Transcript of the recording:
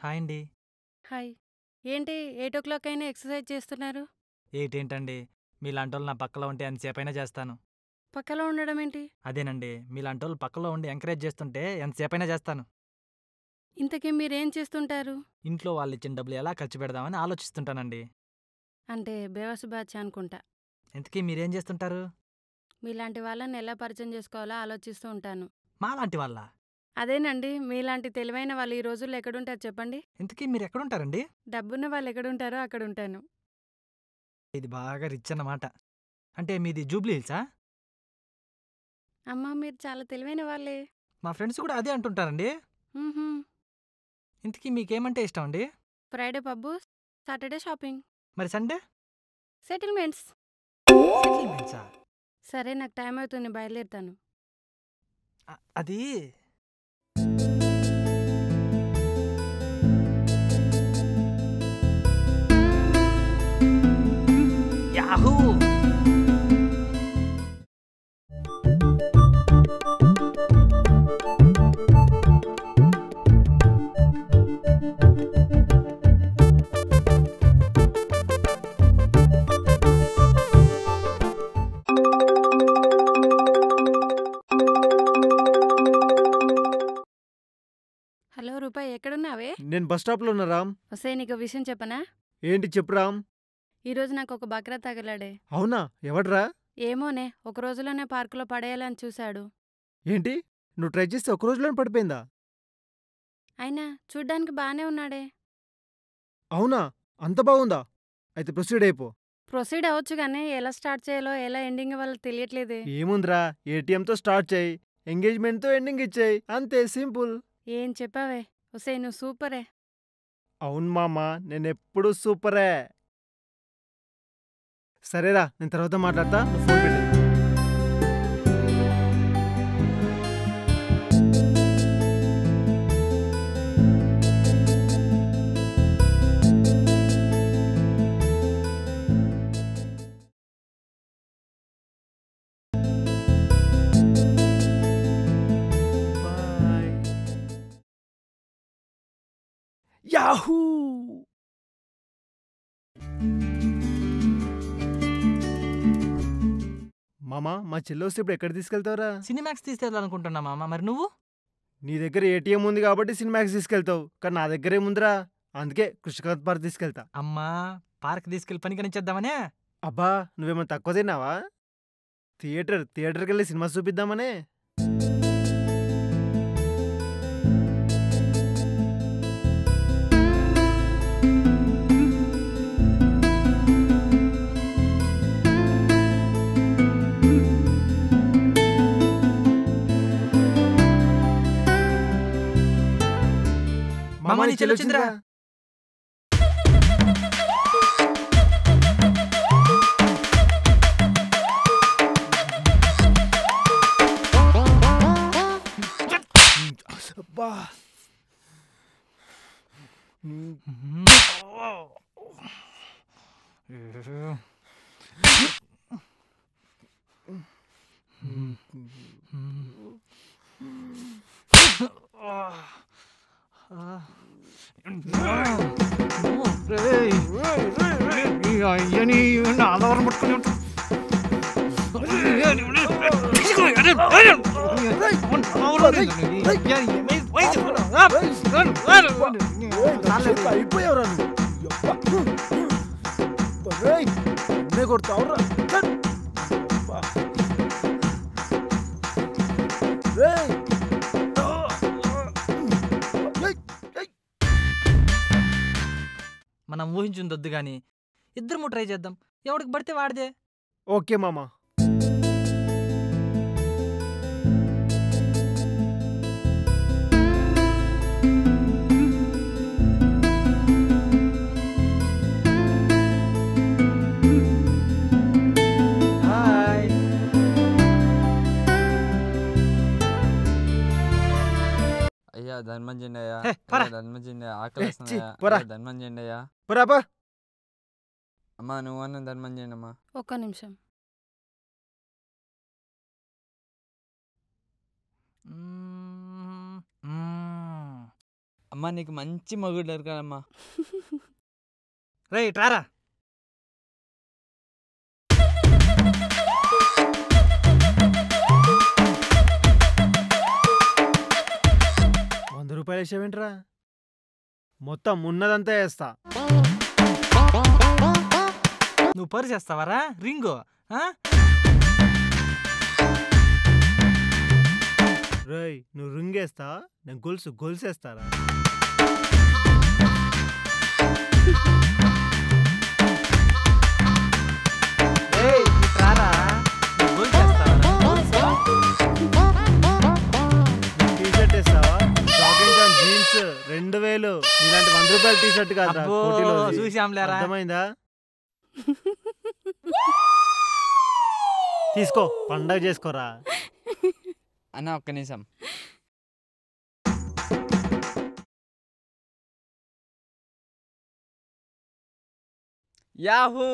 Hi అండి. Hi. ఏంటి 8:00 అయినా ఎక్సర్సైజ్ చేస్తున్నారు? ఏటేంటండి, మీలాంటోళ్ళు నా పక్కలో ఉంటే ఎంతసేపైనా చేస్తాను. పక్కలో ఉండడం ఏంటి? అదేనండి, మీలాంటోళ్ళు పక్కలో ఉండి ఎంకరేజ్ చేస్తుంటే ఎంతసేపైనా చేస్తాను. ఇంతకీ మీరేం చేస్తుంటారు? ఇంట్లో వాళ్ళిచ్చిన డబ్బులు ఎలా ఖర్చు పెడదామని ఆలోచిస్తుంటానండి. అంటే బేవర్స్ బ్యాచ్ అనుకుంటా. ఇంతకీ మీరేం చేస్తుంటారు? మీలాంటి వాళ్ళని ఎలా పరిచయం చేసుకోవాలో ఆలోచిస్తూ ఉంటాను. మాలాంటి వాళ్ళా? అదేనండి, మీలాంటి తెలివైన వాళ్ళు ఈ రోజుల్లో ఎక్కడుంటారు చెప్పండి? ఇంతకీ మీరెక్కడుంటారండి? డబ్బున్న వాళ్ళు ఎక్కడుంటారో అక్కడుంటాను. ఇది బాగా రిచ్ అన్నమాట. అంటే మీది జూబ్లీ హిల్సా? అమ్మా! మీరు చాలా తెలివైన వాళ్ళే. మా ఫ్రెండ్స్ కూడా అదే అంటుంటారండి. హుహు. ఇంతకీ మీకేమంటే ఇష్టం అండి? Friday pub, Saturday shopping. మరి సండే? సెటిల్మెంట్స్. సెటిల్మెంట్సా? సరే నాకు టైం అవుతుంది బయలుదేరుతాను. అది యాహూ! హలో రూపాయి ఎక్కడున్నావే? నేను బస్ స్టాప్‌లో ఉన్నా రామ్. ఒసేయ్ నీకో విషయం చెప్పనా? ఏంటి చెప్పు రామ్. ఈరోజు నాకొక బక్రా తగిలాడే. అవునా? ఎవడ్రా? ఏమోనే ఒక రోజులోనే పార్కులో పడేయాలని చూశాడు. ఏంటి? నువ్వు ట్రై చేస్తే ఒక రోజులోనే పడిపోయిందా? అయినా చూడ్డానికి బానే ఉన్నాడే. అవునా? అంత బాగుందా? అయితే ప్రొసీడ్ అయిపో. ప్రొసీడ్ అవ్వచ్చు గానీ ఎలా స్టార్ట్ చేయాలో ఎలా ఎండింగ్ ఇవ్వాలో తెలియట్లేదే. ఏముందిరా, ఏటీఎంతో స్టార్ట్ చేయి, ఎంగేజ్మెంట్తో ఎండింగ్ ఇచ్చేయి, అంతే సింపుల్. ఏం చెప్పావే? ఒసేయ్ నువ్వు సూపరే. అవును మామ, నేనెప్పుడు సూపరే. సరేరా, నేను తర్వాత మాట్లాడతా, నువ్వు ఫోన్ పెట్టు. బాయ్. యాహూ! మామ, మా చెల్లొస్తే ఇప్పుడు ఎక్కడ తీసుకెళ్తావురా? సినిమాక్స్ తీసుకెళ్ళాలనుకుంటున్నా మామ. మరి నువ్వు? నీ దగ్గర ఏటీఎం ఉంది కాబట్టి సినిమాకి తీసుకెళ్తావు, కానీ నా దగ్గర ఏముందిరా, అందుకే కృష్ణకాంత్ పార్క్ తీసుకెళ్తా. అమ్మా, పార్క్ తీసుకెళ్ళి పని కనిచేద్దామనే. అబ్బా, నువ్వేమైనా తక్కువ తిన్నావా? థియేటర్కి వెళ్ళి సినిమా చూపిద్దామనే. మామ, నీ చెల్లొచ్చిందిరా. అబ్బా. అయ్యని ఆధారం పట్టుకుని ఉంటా. అయిపోయావురా నువ్వు కొడతావురా. మనం ఊహించుందొద్దు గాని ఇద్దరము ట్రై చేద్దాం. ఎవడికి పడితే వాడిదే. ఓకే మామ. హాయ్. అయ్యా ధర్మం చేయండి అయ్యా. హే, పరా. అయ్యా ధర్మం చేయండి, ఆకలేస్తుంది ఛీ, అయ్యా. పోరా. అయ్యా ధర్మం చేయండి అయ్యా. పరాపా. అమ్మా నువ్వన్నా ధర్మం చేయండి అమ్మా. ఒక్క నిమిషం. మ్మ్. మ్మ్. అమ్మా నీకు మంచి మగుడు దొరకాలమ్మా. రేయ్ ట్రారా. ₹100 వేసావేంట్రా? మొత్తం ఉన్నదంతా వేస్తా. నువ్వు పరి చేస్తావారా రింగు? రేయ్ నువ్వు రింగేస్తా, నేను గొలుసేస్తారా? రేయ్ నువ్వు ట్రారా. నువ్వు గోల్ చేస్తావారా? టీషర్ట్ వేస్తావా? Jogging and jeans 2000. ఇలాంటి ₹100 టీషర్ట్ కాదురా, అబ్బో, కోటిలోది. చూసాంలేరా. అర్థమైందా? తీసుకో, పండగ చేసుకోరా. అన్న ఒక్క నిమిషం. యాహూ